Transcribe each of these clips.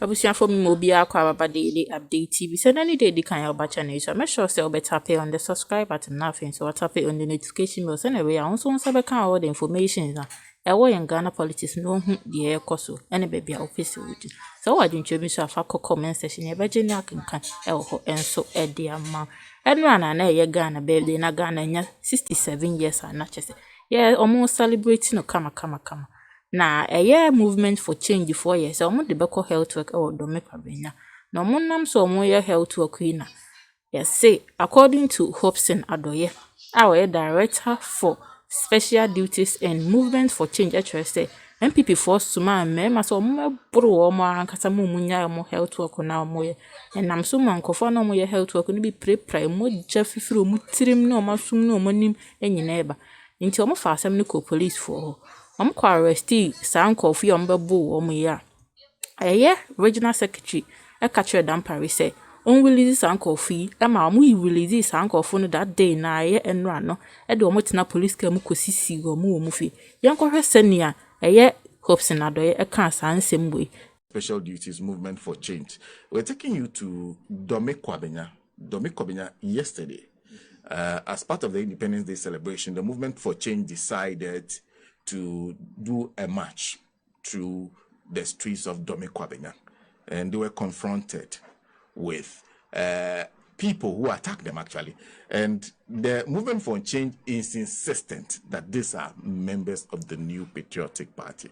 Abusia for me mobile kwa daily update TV. Send any day the kind of batch channel. So make sure say you tap on the subscribe button nothing. So tap on the notification bell. Send away. I also want to can all the information. Ewo in Ghana politics no the air koso. Any baby office with you. So why didn't you be so far comment section? You better not can elho and so dear man. And run an Ghana baby na Ghana 67 years and not just yeah almost celebrating no kama. Na movement for change 4 years. Omo de beko health work or dome kwabenya. Na omo nam so omo health work na. Yes, say according to Hopson Adoye, our director for special duties and movement for change ธ์$reâteęs NPP force to man me so omo bro omo ankasa mo munya omo health work na omo ye. Enam so man kofo na omo health work no bi pre mo jafifiri omo tirim na omo sum na omo nim enyina eba. Nti omo fa asem ne ko police for I'm arresti Sanko fi ombebu omuya. Regional secretary catcher dan Paris say on release Sanko fi ma mu release Sanko for that day na enra no e de omotina police kam kosisi go mu fi. Yanko hwesenia Hopson Adoye ka sansem we. Special Duties Movement for Change. We're taking you to Dome Kwabenya yesterday. As part of the Independence Day celebration, the Movement for Change decided to do a march through the streets of Dome Kwabenya, and they were confronted with people who attacked them actually. And the Movement for Change is insistent that these are members of the New Patriotic Party.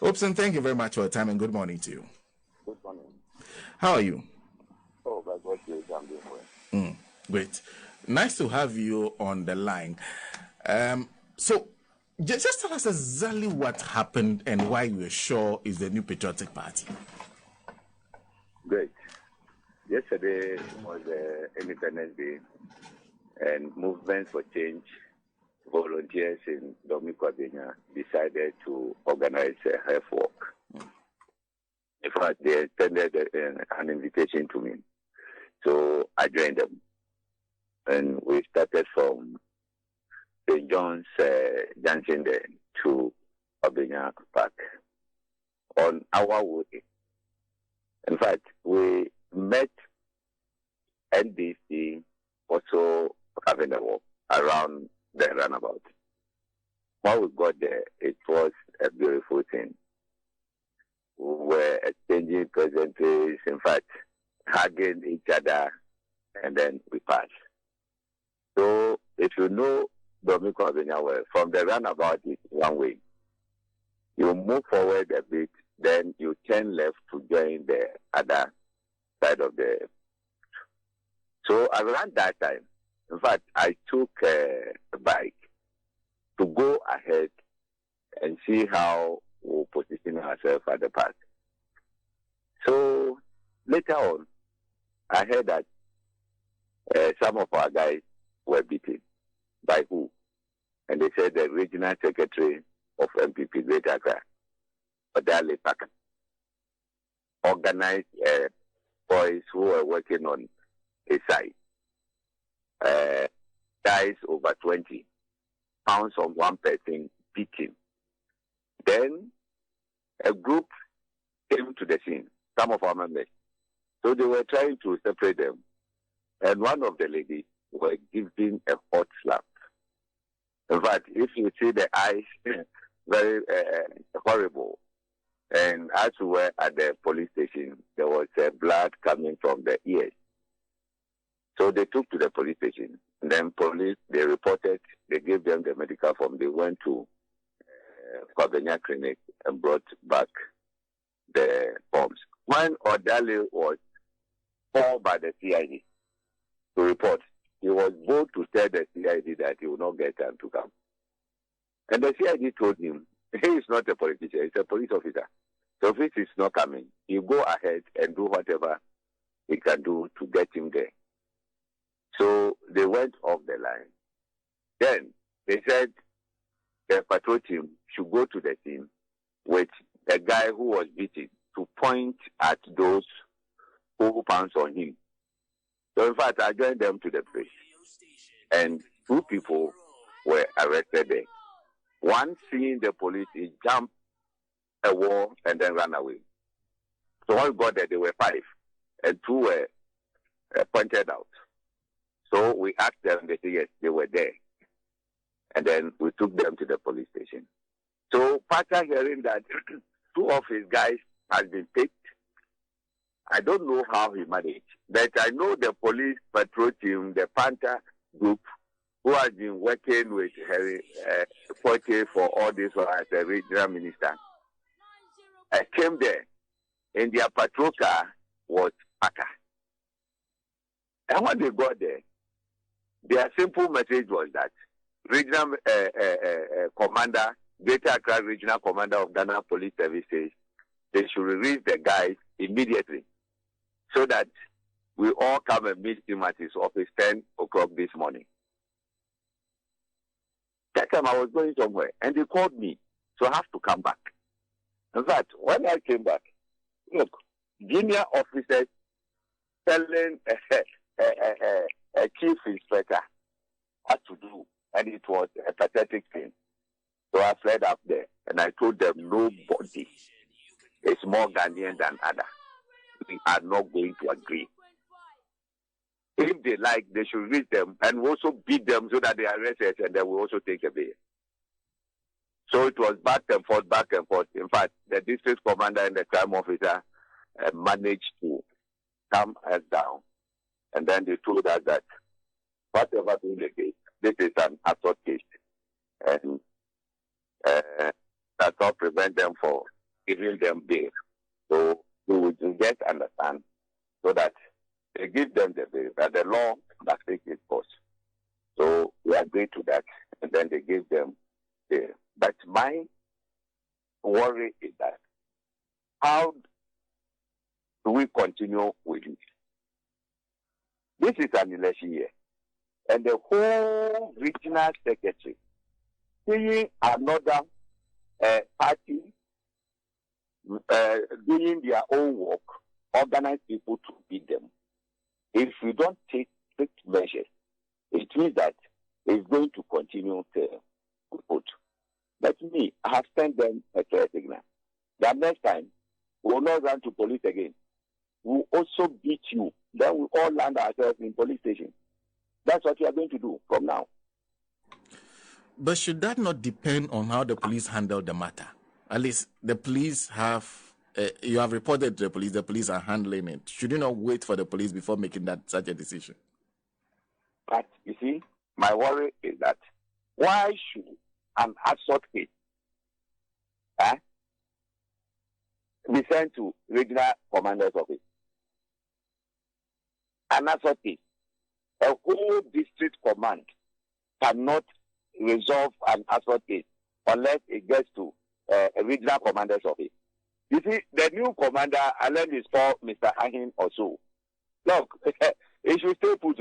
Hopson, thank you very much for your time and good morning to you. Good morning. How are you? Oh, by God's grace, I'm doing well. Great. Nice to have you on the line. So, just tell us exactly what happened and why you were sure is the New Patriotic Party. Great. Yesterday was Independence Day, and Movement for Change volunteers in Dome Kwabenya decided to organize a health walk. In fact, they extended an invitation to me. So I joined them. And we started from St. John's Junction there to Kwabenya Park on our way. In fact, we met NDC also having a walk around the runabout. When we got there, it was a beautiful thing. We were exchanging pleasantries, in fact, hugging each other, and then we passed. So, if you know Dome Kwabenya well, from the runabout is one way. You move forward a bit, then you turn left to join the other side of the. So around that time, in fact, I took a bike to go ahead and see how we'll position ourselves at the park. So later on, I heard that some of our guys were beaten. By who? And they said the regional secretary of NPP Greater Accra, Odale Paka, organized boys who were working on his side. Guys over 20 pounds on one person beating. Then a group came to the scene, some of our members. So they were trying to separate them. And one of the ladies were giving a hot slap. In fact, if you see the eyes, very horrible. And as we were at the police station, there was blood coming from the ears. So they took to the police station. And then police, they reported, they gave them the medical form. They went to Kwabenya Clinic and brought back the forms. When Odale was called by the CID to report, he was bold to tell the CID that he will not get time to come. And the CID told him, he is not a politician, he's a police officer. So if it is not coming, you go ahead and do whatever he can do to get him there. So they went off the line. Then they said the patrol team should go to the scene with the guy who was beaten to point at those who pounced on him. So in fact, I joined them to the place. And 2 people were arrested there. One, seeing the police, he jumped a wall and then ran away. So when we got there, there were 5, and 2 were pointed out. So we asked them, they said yes, they were there. And then we took them to the police station. So after hearing that 2 of his guys had been picked, I don't know how he managed, but I know the police patrol team, the Panther group, who has been working with Forte for all this as a regional minister, came there. In their patrol car was Packer. And when they got there, their simple message was that regional commander, Greater Accra Regional Commander of Ghana Police Service says they should release the guys immediately so that we all come and meet him at his office 10 o'clock this morning. That time I was going somewhere and they called me, so I have to come back. In fact, when I came back, look, junior officers telling a chief inspector what to do, and it was a pathetic thing. So I fled up there, and I told them nobody is more Ghanaian than other. We are not going to agree. If they like, they should reach them and also beat them so that they arrest us, and then we also take a bail. So it was back and forth, back and forth. In fact, the district commander and the crime officer managed to calm us down. And then they told us that whatever being the case, this is an assault case. And that's not prevent them from giving them bail. So we will just understand so that they give them the bail, that the law must take its course. So we agreed to that, and then they gave them bail. But my worry is that how do we continue with it? This is an election year, and the whole regional secretary seeing another party doing their own work, organize people to beat them. If we don't take strict measures, it means that it's going to continue to put. But me, I have sent them a clear signal. That next time, we will not run to police again. We will also beat you. Then we all land ourselves in police station. That's what we are going to do from now. But should that not depend on how the police handle the matter? At least the police have, you have reported to the police are handling it. Should you not wait for the police before making such a decision? But you see, my worry is that why should an assault case be sent to regional commander's office? An assault case, a whole district command cannot resolve an assault case unless it gets to a regional commander's office. You see, the new commander, I learned is called Mr. Ahin or so. Look, he should stay put.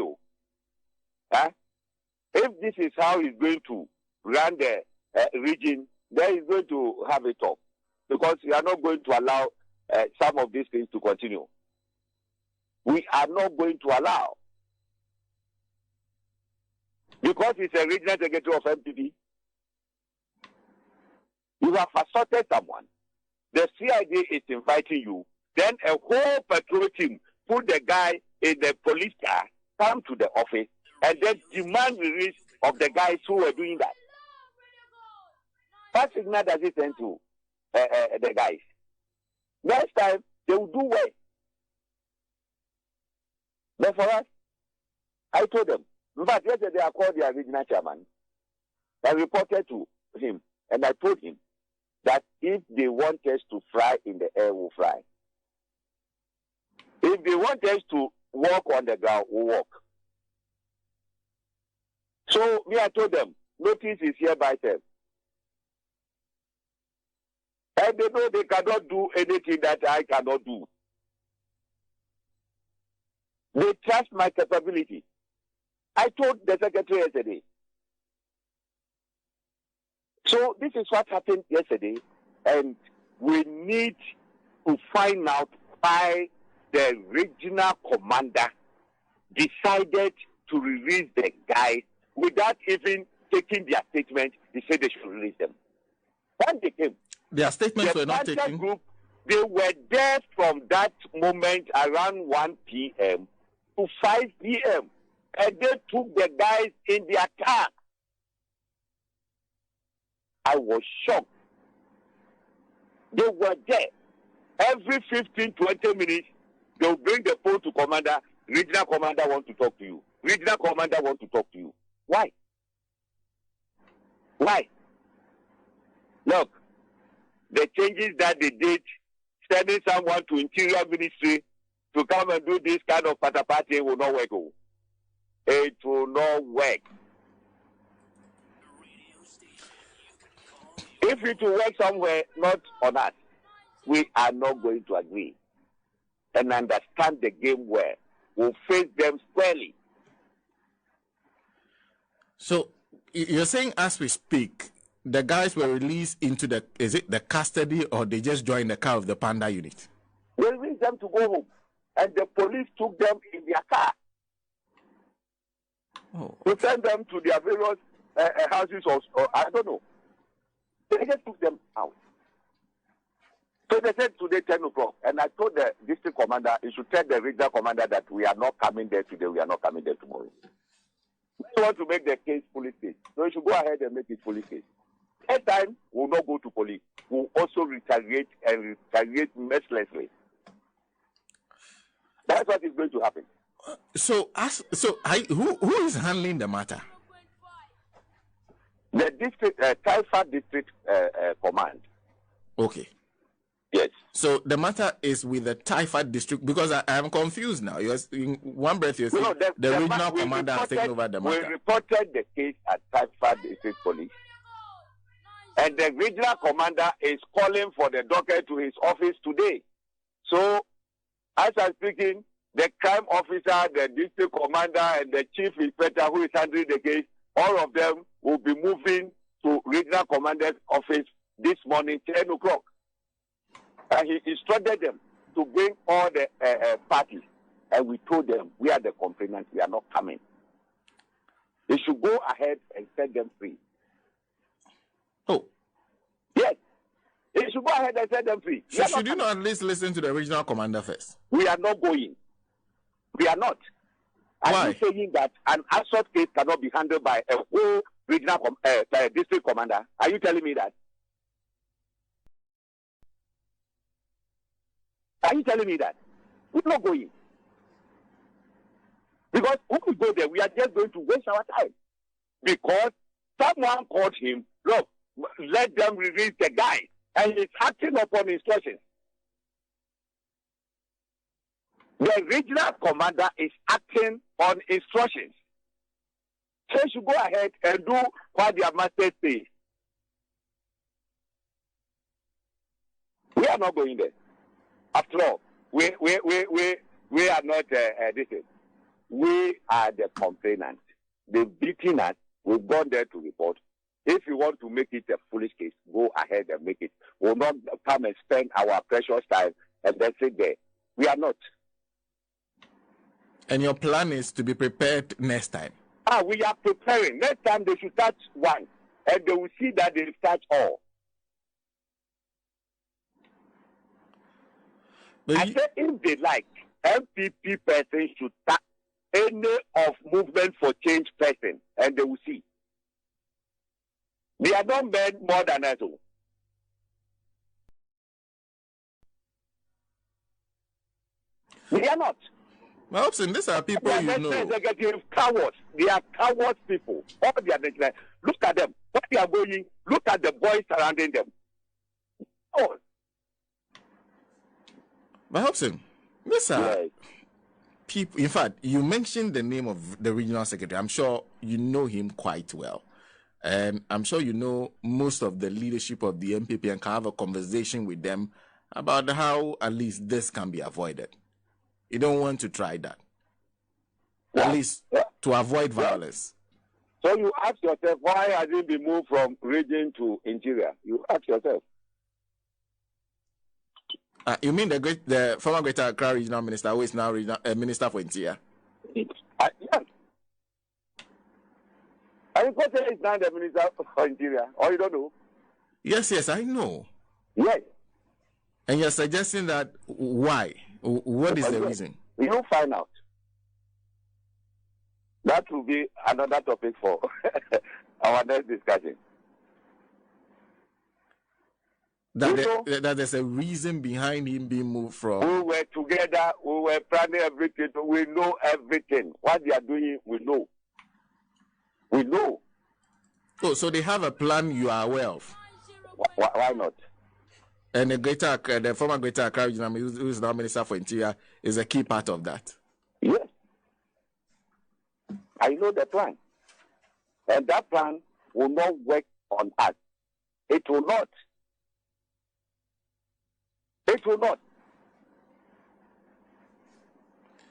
If this is how he's going to run the region, then he's going to have it up. Because we are not going to allow some of these things to continue. We are not going to allow. Because he's a regional secretary of NPP. You have assaulted someone. The CID is inviting you. Then a whole patrol team put the guy in the police car, come to the office, and then demand release of the guys who were doing that. What signal does it send to the guys? Next time, they will do well. But for us, I told them, in fact, yesterday I called the regional chairman. I reported to him, and I told him that if they want us to fly in the air, we'll fly. If they want us to walk on the ground, we'll walk. So me, I told them, notice is hereby served. And they know they cannot do anything that I cannot do. They trust my capability. I told the secretary yesterday. So this is what happened yesterday, and we need to find out why the regional commander decided to release the guys without even taking their statement. He said they should release them. When they came, their statements were not taken. Group they were there from that moment around 1 p.m. to 5 p.m. and they took the guys in their car. I was shocked. They were there. Every 15, 20 minutes, they'll bring the phone to commander. Regional commander want to talk to you. Regional commander want to talk to you. Why? Why? Look, the changes that they did, sending someone to Interior Ministry to come and do this kind of patapati will not work. It will not work. If it will work somewhere, not on us, we are not going to agree and understand the game well. We'll face them squarely. So you're saying, as we speak, the guys were released into the, is it the custody, or they just joined the car of the Panda unit? They released them to go home, and the police took them in their car to send them to their various houses, or I don't know. They just took them out. So they said today 10 o'clock, and I told the district commander, he should tell the regional commander that we are not coming there today, we are not coming there tomorrow. We want to make the case police case, so we should go ahead and make it police case. Next time, we will not go to police. We will also retaliate and retaliate mercilessly. That's what is going to happen. Who is handling the matter? The district, Taifa district command. Okay. Yes. So the matter is with the Taifa district, because I am confused now. You're in one breath you're saying the regional commander has taken over the matter. We reported the case at Taifa district police, and the regional commander is calling for the docket to his office today. So, as I'm speaking, the crime officer, the district commander, and the chief inspector who is handling the case, all of them will be moving to regional commander's office this morning, 10 o'clock. And he instructed them to bring all the parties. And we told them, we are the complainants, we are not coming. They should go ahead and set them free. Oh. Yes. They should go ahead and set them free. So should you not at least listen to the regional commander first? We are not going. We are not. Why? Are you saying that an assault case cannot be handled by a whole regional district commander? Are you telling me that? Are you telling me that? We're not going. Because when we go there, we are just going to waste our time. Because someone called him, look, let them release the guy. And he's acting upon instructions. The regional commander is acting on instructions. So you should go ahead and do what their master says. We are not going there. After all, we are not this is. We are the complainants. They've beaten us. We've gone there to report. If you want to make it a foolish case, go ahead and make it. We'll not come and spend our precious time and then sit there. We are not. And your plan is to be prepared next time? We are preparing. Next time they should touch one, and they will see that they touch all. I said if they like, NPP person should touch any of movement for change person, and they will see. They are not made more than us. They are not. Hopson, these are people you know. Executive cowards. They are cowards people. All they are look at them. What they are going, look at the boys surrounding them. Oh. But Hopson, these are people. In fact, you mentioned the name of the regional secretary. I'm sure you know him quite well. And I'm sure you know most of the leadership of the NPP and can have a conversation with them about how at least this can be avoided. You don't want to try that. At least to avoid violence. So you ask yourself, why has it been moved from region to interior? You ask yourself. You mean the former Greater Accra regional minister, who is now minister for interior? Yes. I think what is now the minister for interior, or you don't know? Yes, I know. Yes. And you're suggesting that why? What is the reason? You find out. That will be another topic for our next discussion. That there's a reason behind him being moved from. We were together, we were planning everything, we know everything. What they are doing, we know. We know. Oh, so they have a plan you are aware of? Why not? And the former Greater Accra Regional, who is now Minister for Interior, is a key part of that. Yes. I know the plan. And that plan will not work on us. It will not. It will not.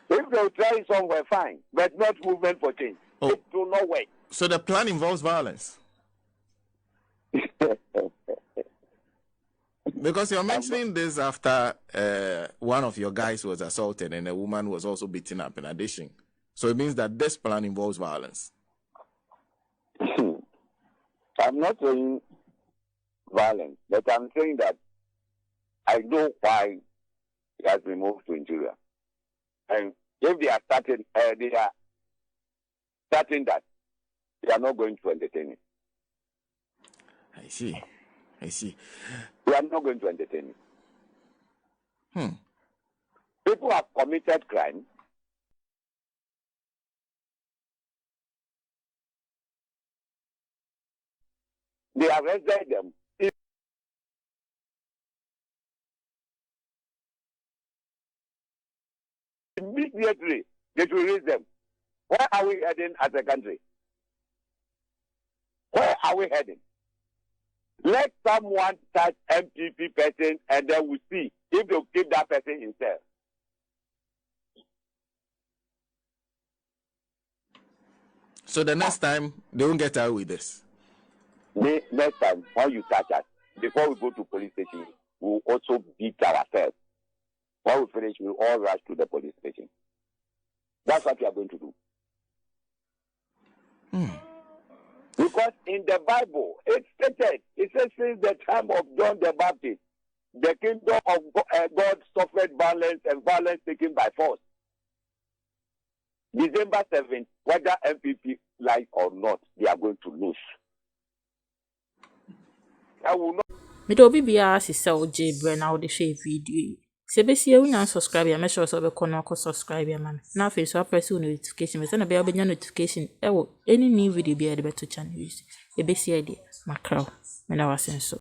If they try somewhere, fine. But not movement for change. Oh. It will not work. So the plan involves violence? Because you're mentioning this after one of your guys was assaulted and a woman was also beaten up in addition. So it means that this plan involves violence. I'm not saying violence, but I'm saying that I know why he has been moved to interior. And if they are starting that, they are not going to entertain it. I see. We are not going to entertain it. People have committed crime. They arrested them. Immediately, they will release them. Where are we heading as a country? Where are we heading? Let someone touch NPP person and then we see if they'll keep that person in cell. So the next time, they won't get away with this? Next time, when you touch us, before we go to police station, we'll also beat ourselves. When we finish, we'll all rush to the police station. That's what we are going to do. Because in the Bible, it stated, it says since the time of John the Baptist, the kingdom of God suffered violence and violence taken by force. December 7th, whether NPP like or not, they are going to lose. I will not. Me do be ase se o je bre na o de share video. Se be si e wunya subscribe ya make sure so be kono ko subscribe ya man. Na face so press notification me se na be obenya notification e wo any new video be e de beto channel use. E be si e de macro. Me na wasen so.